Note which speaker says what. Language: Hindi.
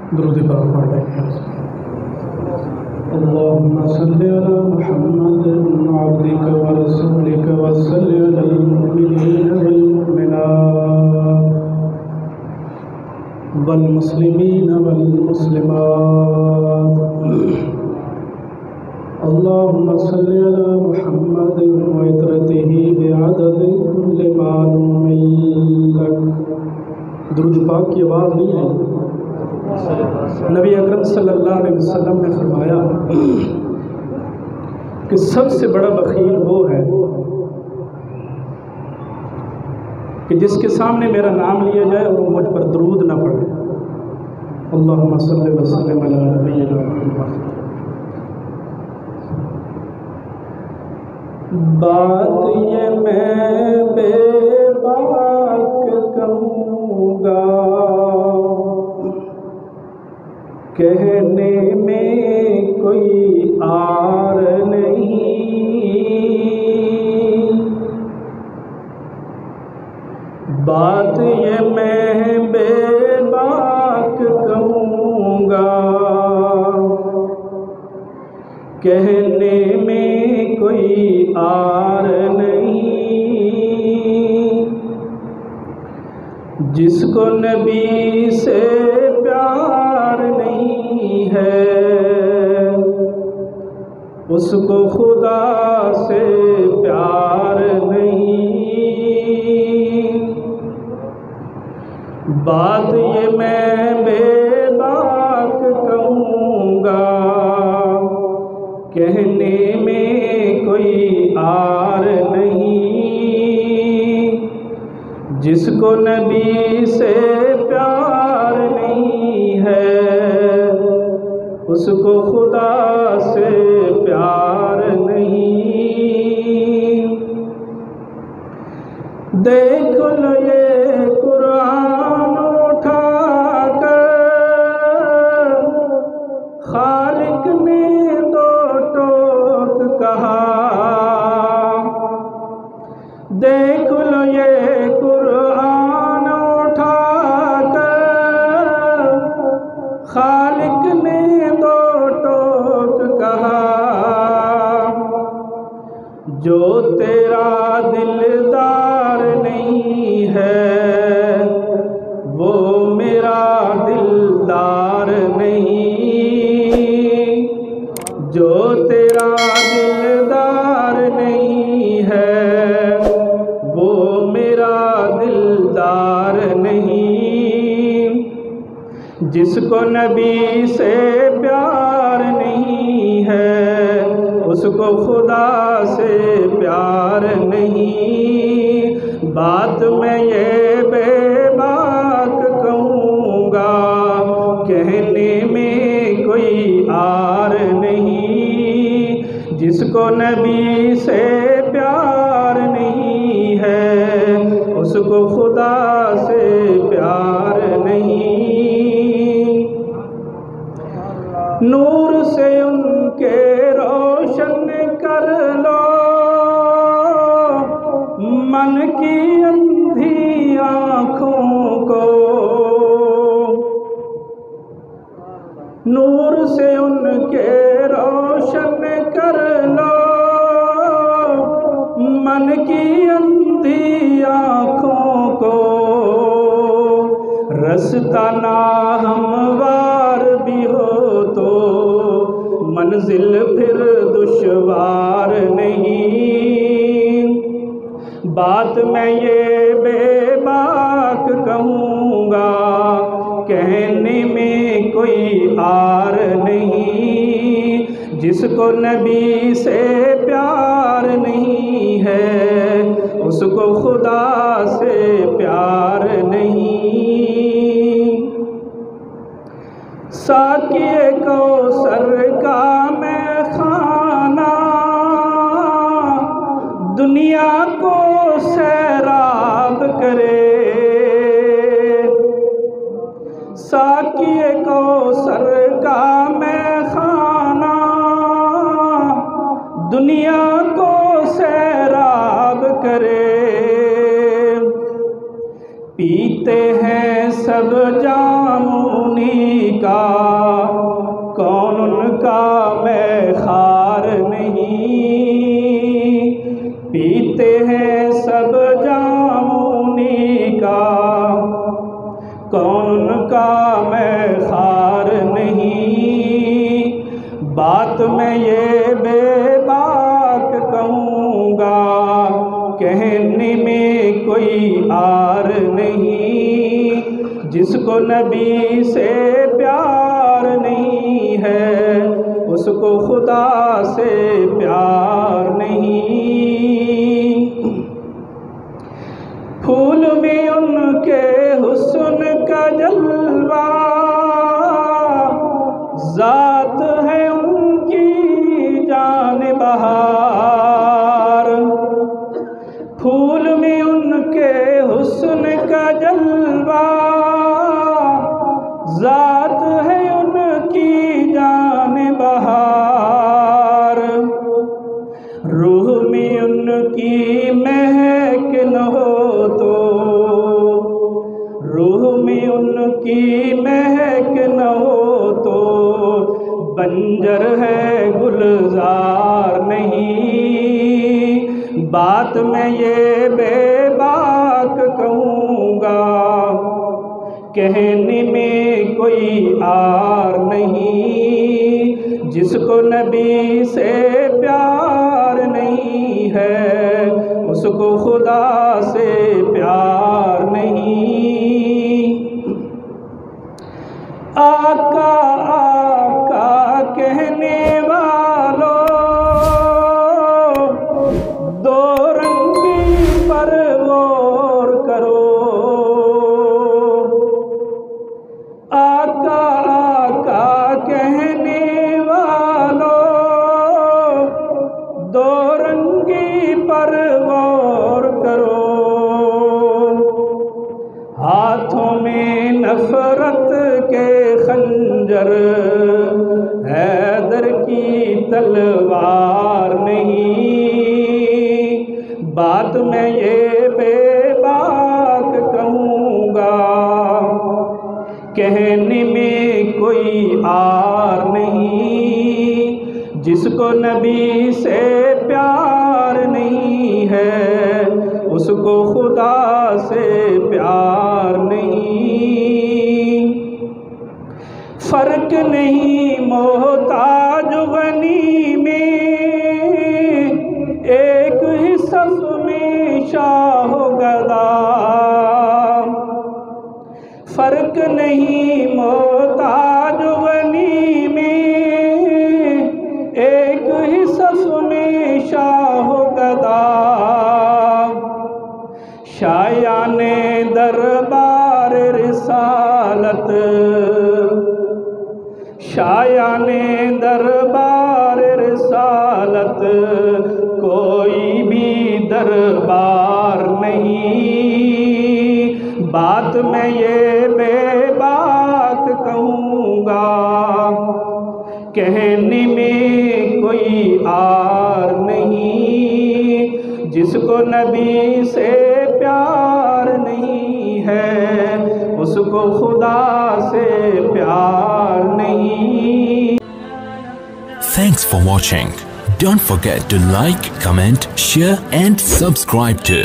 Speaker 1: दुरूद पाक पढ़ रहे हैं। अल्लाहुम्मा सल्लि अला मुहम्मद अब्दिका व रसूलिका व सल्लि अलल मुमिनीन वल मुमिनात वल मुस्लिमीन वल मुस्लिमात। अल्लाहुम्मा सल्लि अला मुहम्मद व इत्रतिही बिअदद कुल्लि मालूमिन लक। दुरूद पाक की आवाज़ नहीं आई। नबी अकरम सल्लल्लाहु अलैहि वसल्लम ने फरमाया कि सबसे बड़ा बखील वो है कि जिसके सामने मेरा नाम लिया जाए और वो मुझ पर दरूद ना पढ़े। अल्लाहुम्मा सल्लि व सल्लिम अला नबिय्यिना मुहम्मद। बात ये मैं बेबाक कहूँगा, कहने में कोई आर नहीं। बात ये मैं बेबाक कहूँगा, कहने में कोई आर नहीं। जिसको नबी से प्यार नहीं है, उसको खुदा से प्यार नहीं। बात ये मैं बेबाक कहूँगा, कहने में कोई आर नहीं। जिसको नबी से प्यार नहीं है, उसको खुदा से प्यार नहीं। देख लो ये कुरान उठाकर, खालिक ने दो टोक कहा। देख लो ये कुरान उठाकर, खालिक ने दो टोक कहा। जो तेरा दिलदार नहीं है, वो मेरा दिलदार नहीं। जो तेरा दिलदार नहीं है, वो मेरा दिलदार नहीं। जिसको नबी से प्यार नहीं है, उसको खुदा से प्यार नहीं। बात मैं ये बेबाक कहूँगा, कहने में कोई आर नहीं। जिसको नबी से प्यार नहीं है, उसको खुदा से प्यार नहीं। नूर से उनके रोशन कर लो मन की अंधी आँखों को। नूर से उनके रोशन कर लो मन की अंधी आँखों को। रास्ता ना हमवार भी हो तो मंजिल फिर दुश्वार नहीं। बात मैं ये बेबाक कहूँगा, कहने में कोई आर नहीं। जिसको नबी से प्यार नहीं है, उसको खुदा से प्यार नहीं। साकिए कौसर का मैं खाना, दुनिया को सैराब करे। साकिए कौसर का मैं खाना, दुनिया को सैराब करे। पीते हैं सब जाम उन्हीं का, कौन उनका मैं खार नहीं, पीते हैं सब जामुनी का, कौन उनका मैं खार नहीं। बात मैं ये बेबाक कहूँगा, कहने में कोई आर नहीं, जिसको नबी से प्यार नहीं है उसको खुदा से प्यार नहीं। फूल में उनके हुस्न का जलवा, ज़ात है उनकी जान बहार। फूल में उनके हुस्न का जलवा, ज़ात है उनकी जान बहार। रूह में उनकी महक न हो तो, रूह में उनकी महक न हो तो, बंजर है गुलजार नहीं। बात मैं ये बेबाक कहूँगा, कहने में कोई आर नहीं, जिसको नबी से प्यार नहीं है उसको खुदा से प्यार नहीं। आका आका कहने वालों, दो रंगी पर गौर करो। आका आका कहने वालों, दो रंगी पर गौर करो। हाथों में नफरत के खंजर, हैदर की तलवार नहीं। बात मैं ये बेबाक कहूँगा, कहने में कोई आर नहीं, जिसको नबी से प्यार नहीं है उसको खुदा से प्यार नहीं। फर्क नहीं मोहताज गनी में, एक ही सफ में शाह गदा। फर्क नहीं मोहताज गनी में, एक ही सफ में शाह गदा। शायाने दरबार रिसालत, शायाने दरबार रिसालत, कोई भी दरबार नहीं। बात मैं ये बेबाक कहूँगा, कहने में कोई आर नहीं, जिसको नबी से प्यार नहीं है उसको खुदा से प्यार नहीं।
Speaker 2: Thanks for watching. Don't forget to like, comment, share and subscribe to